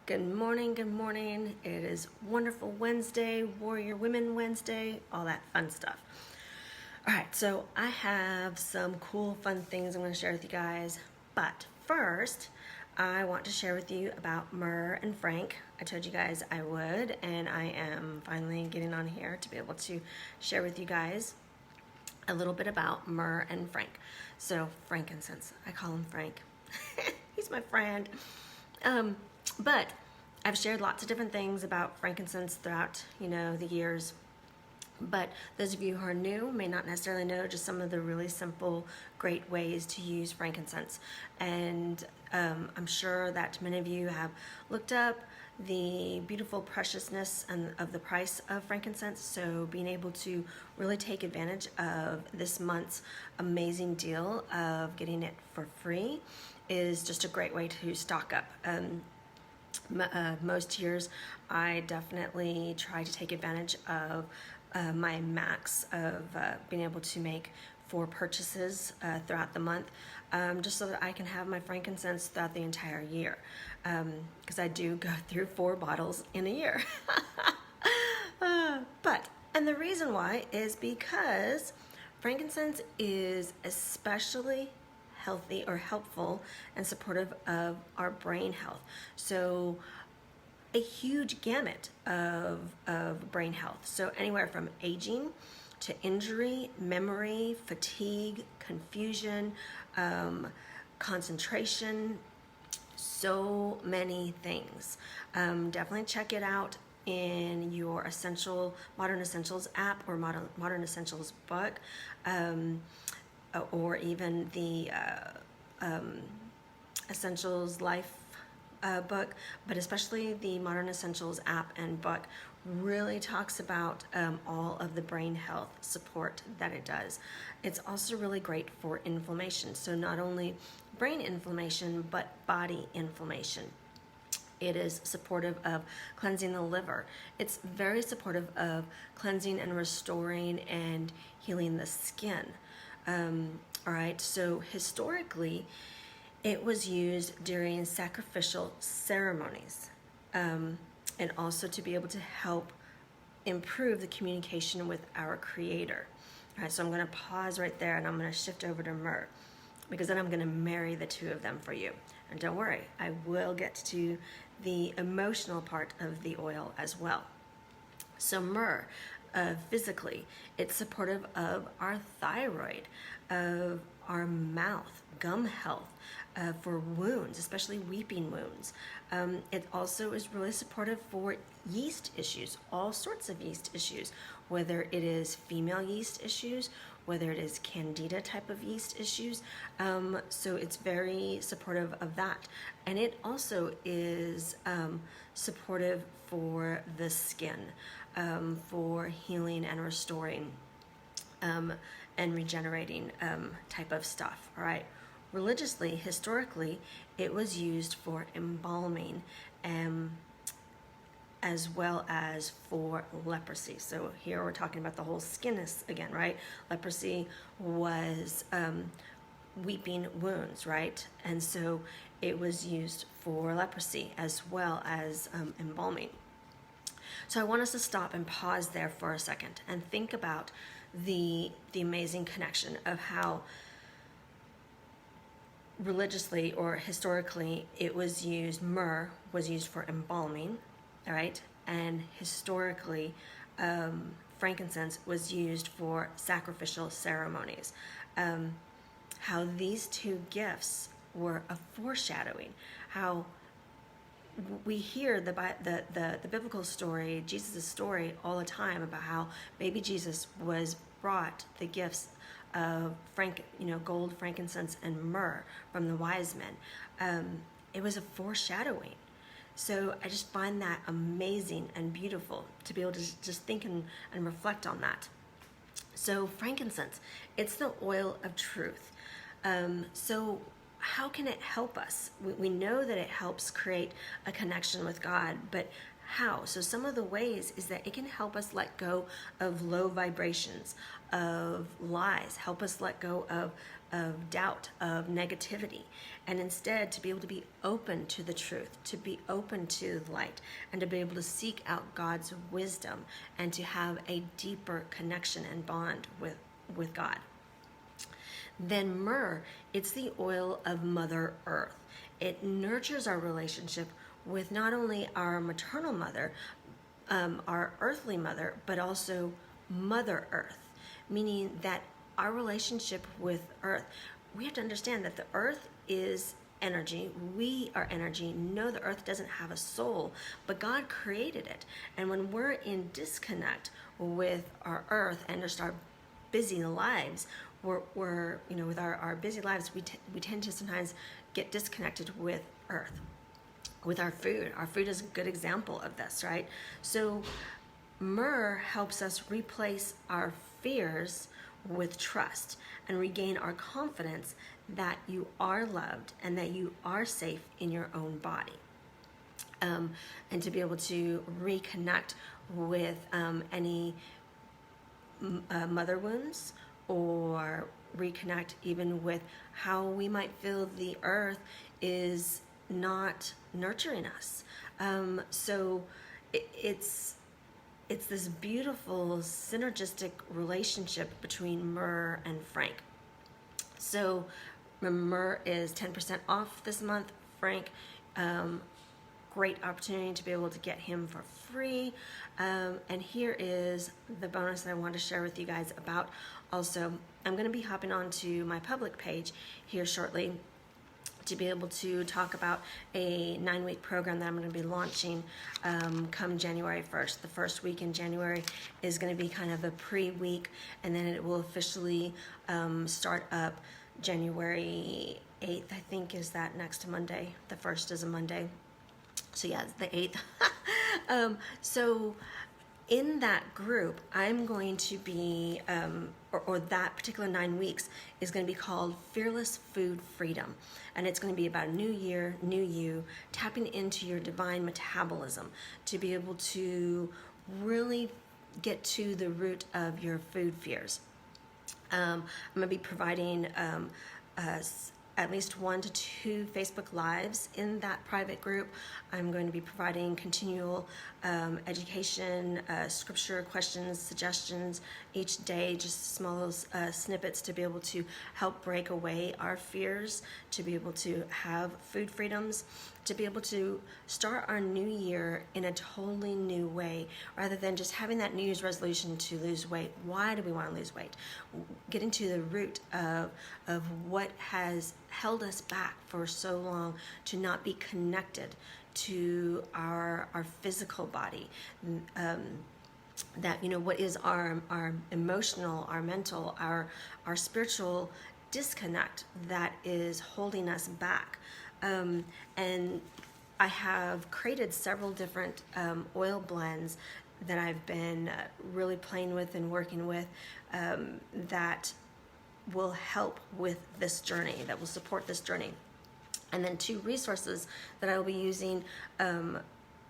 Good morning, good morning. It is Wonderful Wednesday, Warrior Women Wednesday, all that fun stuff. All right, so I have some cool, fun things I'm going to share with you guys. But first, I want to share with you about Myrrh and Frank. I told you guys I would, and I am finally getting on here to be able to share with you guys a little bit about Myrrh and Frank. So, frankincense. I call him Frank. He's my friend. But I've shared lots of different things about frankincense throughout, the years. But those of you who are new may not necessarily know just some of the really simple, great ways to use frankincense. And I'm sure that many of you have looked up the beautiful preciousness and of the price of frankincense. So being able to really take advantage of this month's amazing deal of getting it for free is just a great way to stock up. Most years I definitely try to take advantage of my max of being able to make 4 purchases throughout the month, just so that I can have my frankincense throughout the entire year, because I do go through 4 bottles in a year. And the reason why is because frankincense is especially healthy or helpful and supportive of our brain health. So a huge gamut of brain health. So anywhere from aging to injury, memory, fatigue, confusion, concentration, so many things. Definitely check it out in your Modern Essentials app or Modern Essentials book. Or even the Essentials Life book, but especially the Modern Essentials app and book really talks about all of the brain health support that it does. It's also really great for inflammation. So not only brain inflammation, but body inflammation. It is supportive of cleansing the liver. It's very supportive of cleansing and restoring and healing the skin. All right, so historically, it was used during sacrificial ceremonies, and also to be able to help improve the communication with our Creator. All right, so I'm going to pause right there, and I'm going to shift over to Myrrh, because then I'm going to marry the two of them for you. And don't worry, I will get to the emotional part of the oil as well. So Myrrh, physically, it's supportive of our thyroid, of our mouth, gum health, for wounds, especially weeping wounds. It also is really supportive for yeast issues, all sorts of yeast issues, whether it is female yeast issues, whether it is candida type of yeast issues. So it's very supportive of that. And it also is supportive for the skin, for healing and restoring and regenerating type of stuff, all right? Religiously, historically, it was used for embalming as well as for leprosy. So here we're talking about the whole skinness again, right? Leprosy was weeping wounds, right? And so it was used for leprosy as well as embalming. So I want us to stop and pause there for a second and think about the amazing connection of how religiously or historically it was used. Myrrh was used for embalming, all right? And historically, frankincense was used for sacrificial ceremonies. How these two gifts were a foreshadowing, how we hear the biblical story, Jesus' story, all the time about how baby Jesus was brought the gifts of gold, frankincense, and myrrh from the wise men. It was a foreshadowing. So I just find that amazing and beautiful to be able to just think and reflect on that. So frankincense, it's the oil of truth. So how can it help us? We know that it helps create a connection with God, but how? So some of the ways is that it can help us let go of low vibrations, of lies, help us let go of of doubt, of negativity, and instead to be able to be open to the truth, to be open to the light, and to be able to seek out God's wisdom and to have a deeper connection and bond with God. Then myrrh, it's the oil of Mother Earth. It nurtures our relationship with not only our maternal mother, our earthly mother, but also Mother Earth, meaning that our relationship with Earth, we have to understand that the Earth is energy. We are energy. No, the Earth doesn't have a soul, but God created it. And when we're in disconnect with our Earth and just our busy lives, we're with our busy lives, we tend to sometimes get disconnected with Earth. With our food is a good example of this, right? So myrrh helps us replace our fears with trust and regain our confidence that you are loved and that you are safe in your own body. And to be able to reconnect with any mother wounds, or reconnect even with how we might feel the earth is not nurturing us. So it's this beautiful synergistic relationship between Myrrh and Frank. So Myrrh is 10% off this month. Frank, great opportunity to be able to get him for free. And here is the bonus that I want to share with you guys about. Also, I'm going to be hopping onto my public page here shortly to be able to talk about a 9-week program that I'm going to be launching come January 1st. The first week in January is going to be kind of a pre-week, and then it will officially start up January 8th, I think, is that next Monday. The 1st is a Monday. So yeah, it's the 8th. So in that group, I'm going to be, or that particular 9 weeks is going to be called Fearless Food Freedom. And it's going to be about a new year, new you, tapping into your divine metabolism to be able to really get to the root of your food fears. I'm going to be providing at least 1 to 2 Facebook Lives in that private group. I'm going to be providing continual education, scripture questions, suggestions each day, just small snippets to be able to help break away our fears, to be able to have food freedoms, to be able to start our new year in a totally new way, rather than just having that New Year's resolution to lose weight. Why do we want to lose weight? Getting to the root of what has held us back for so long to not be connected to our physical body. That, what is our emotional, our mental, our spiritual disconnect that is holding us back. And I have created several different oil blends that I've been really playing with and working with that will help with this journey, that will support this journey. And then 2 resources that I will be using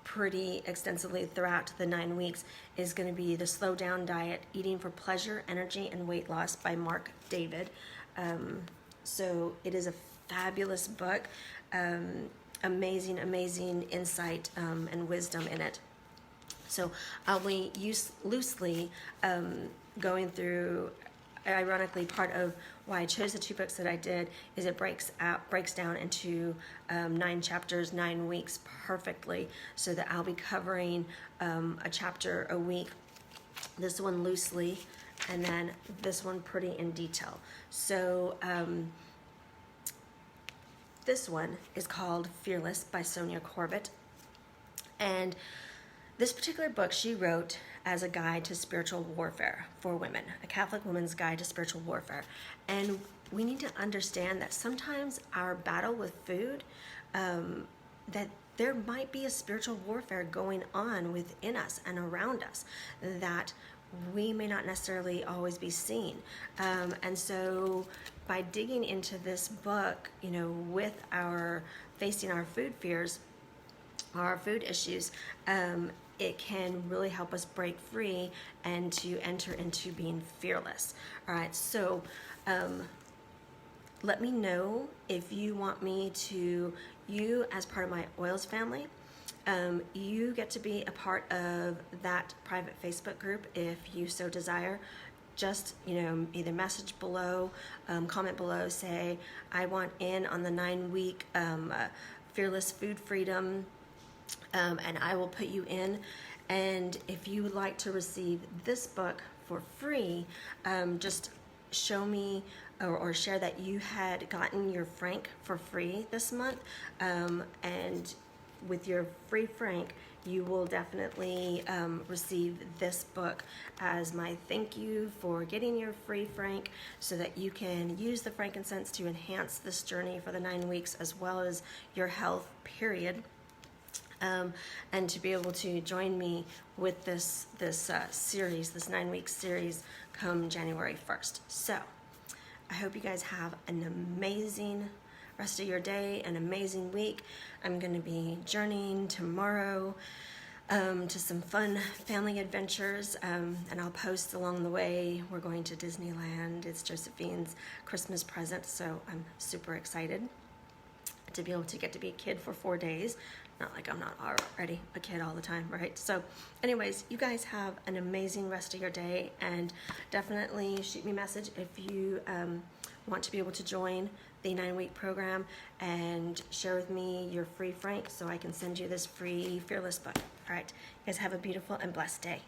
pretty extensively throughout the 9 weeks is going to be the Slow Down Diet, Eating for Pleasure, Energy, and Weight Loss by Mark David. So it is a fabulous book, amazing insight and wisdom in it. So I'll be loosely going through. Ironically, part of why I chose the 2 books that I did is it breaks down into 9 chapters, 9 weeks perfectly, so that I'll be covering a chapter a week. This one loosely, and then this one pretty in detail. So this one is called Fearless by Sonia Corbett, and this particular book she wrote as a guide to spiritual warfare for women, a Catholic woman's guide to spiritual warfare. And we need to understand that sometimes our battle with food, that there might be a spiritual warfare going on within us and around us that we may not necessarily always be seeing. And so by digging into this book, with our facing our food fears, our food issues, it can really help us break free and to enter into being fearless. All right, so let me know if you want me to, you as part of my oils family, you get to be a part of that private Facebook group if you so desire. Just, either message below, comment below, say, I want in on the 9-week Fearless Food Freedom, and I will put you in. And if you would like to receive this book for free, just show me or share that you had gotten your Frank for free this month, and with your free Frank, you will definitely receive this book as my thank you for getting your free Frank, so that you can use the frankincense to enhance this journey for the 9 weeks, as well as your health, period. And to be able to join me with this series, this 9-week series, come January 1st. So I hope you guys have an amazing rest of your day, an amazing week. I'm going to be journeying tomorrow to some fun family adventures, and I'll post along the way. We're going to Disneyland. It's Josephine's Christmas present, so I'm super excited to be able to get to be a kid for 4 days. Not like I'm not already a kid all the time, right? So anyways, you guys have an amazing rest of your day, and definitely shoot me a message if you want to be able to join the 9-week program, and share with me your free Frank so I can send you this free Fearless book. All right, you guys have a beautiful and blessed day.